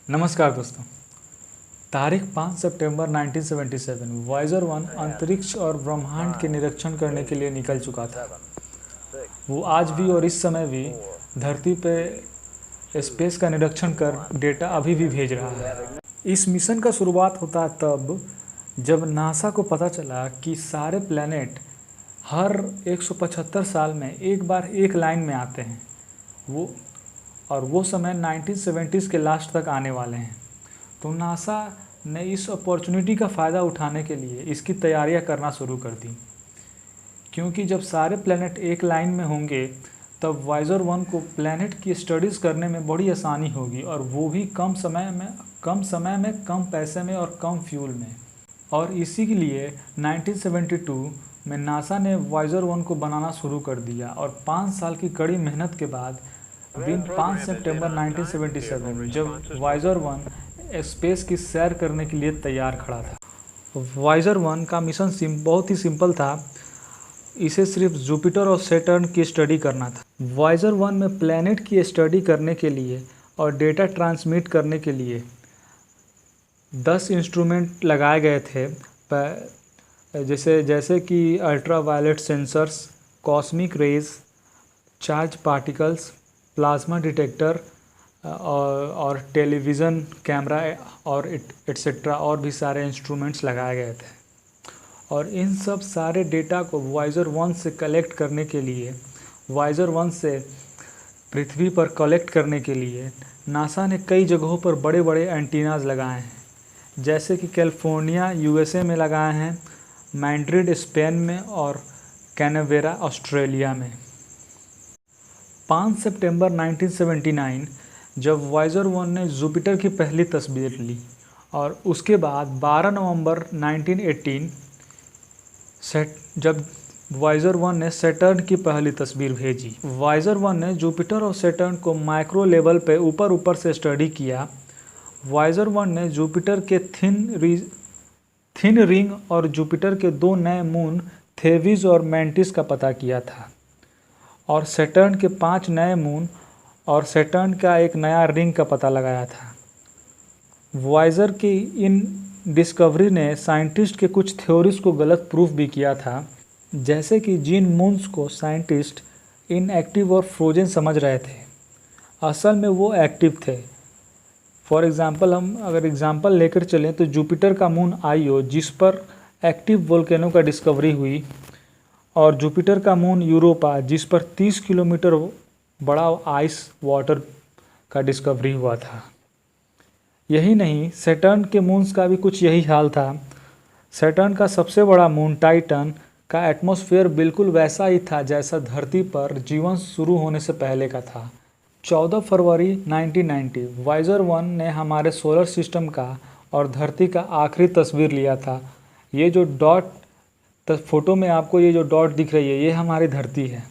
नमस्कार दोस्तों। तारीख 5 सितंबर 1977 वॉयजर 1 अंतरिक्ष और ब्रह्मांड के निरीक्षण करने के लिए निकल चुका था। वो आज भी और इस समय भी धरती पे स्पेस का निरीक्षण कर डेटा अभी भी भेज रहा है। इस मिशन का शुरुआत होता है तब जब नासा को पता चला कि सारे प्लैनेट हर 175 साल में एक बार एक लाइन में आते हैं। वो समय 1970s के लास्ट तक आने वाले हैं। तो नासा ने इस अपॉर्चुनिटी का फ़ायदा उठाने के लिए इसकी तैयारियां करना शुरू कर दी, क्योंकि जब सारे प्लैनेट एक लाइन में होंगे तब वॉयजर 1 को प्लैनेट की स्टडीज़ करने में बड़ी आसानी होगी, और वो भी कम समय में कम पैसे में और कम फ्यूल में। और इसी के लिए 1972 में नासा ने वॉयजर 1 को बनाना शुरू कर दिया, और 5 साल की कड़ी मेहनत के बाद दिन 5 सितंबर 1977 जब वॉयजर 1 स्पेस की सैर करने के लिए तैयार खड़ा था। वॉयजर 1 का मिशन बहुत ही सिंपल था। इसे सिर्फ जुपिटर और सैटर्न की स्टडी करना था। वॉयजर 1 में प्लैनेट की स्टडी करने के लिए और डेटा ट्रांसमिट करने के लिए 10 इंस्ट्रूमेंट लगाए गए थे, जैसे कि ultraviolet sensors, cosmic rays, charge particles, plasma detector और टेलीविज़न कैमरा और एट्सेट्रा और भी सारे इंस्ट्रूमेंट्स लगाए गए थे। और इन सब सारे डेटा को वॉयजर 1 से कलेक्ट करने के लिए, वॉयजर 1 से पृथ्वी पर कलेक्ट करने के लिए नासा ने कई जगहों पर बड़े बड़े एंटीनाज लगाए हैं, जैसे कि कैलिफोर्निया यूएसए में लगाए हैं, मैड्रिड स्पेन में और कैनवेरा ऑस्ट्रेलिया में। 5 सितंबर 1979 जब वॉयजर 1 ने जुपिटर की पहली तस्वीर ली, और उसके बाद 12 नवंबर 1918 जब वॉयजर 1 ने सैटर्न की पहली तस्वीर भेजी। वॉयजर 1 ने जुपिटर और सैटर्न को माइक्रो लेवल पे ऊपर से स्टडी किया। वॉयजर 1 ने जुपिटर के थिन रिंग और जुपिटर के 2 नए मून थेविस और मैंटिस का पता किया था, और सैटर्न के 5 नए मून और सैटर्न का एक नया रिंग का पता लगाया था। वॉयजर की इन डिस्कवरी ने साइंटिस्ट के कुछ थ्योरीज को गलत प्रूफ भी किया था, जैसे कि जिन मून्स को साइंटिस्ट इनएक्टिव और फ्रोजन समझ रहे थे, असल में वो एक्टिव थे। फॉर एग्ज़ाम्पल, हम अगर एग्ज़ाम्पल लेकर चलें तो जुपिटर का मून आईओ, जिस पर एक्टिव वोल्केनो का डिस्कवरी हुई, और जुपिटर का मून यूरोपा, जिस पर 30 किलोमीटर बड़ा आइस वाटर का डिस्कवरी हुआ था। यही नहीं, सैटर्न के मून्स का भी कुछ यही हाल था। सैटर्न का सबसे बड़ा मून टाइटन का एटमॉस्फेयर बिल्कुल वैसा ही था जैसा धरती पर जीवन शुरू होने से पहले का था। 14 फरवरी 1990 वॉयजर 1 ने हमारे सोलर सिस्टम का और धरती का आखिरी तस्वीर लिया था। ये जो डॉट फोटो में आपको ये जो डॉट दिख रही है, ये हमारी धरती है।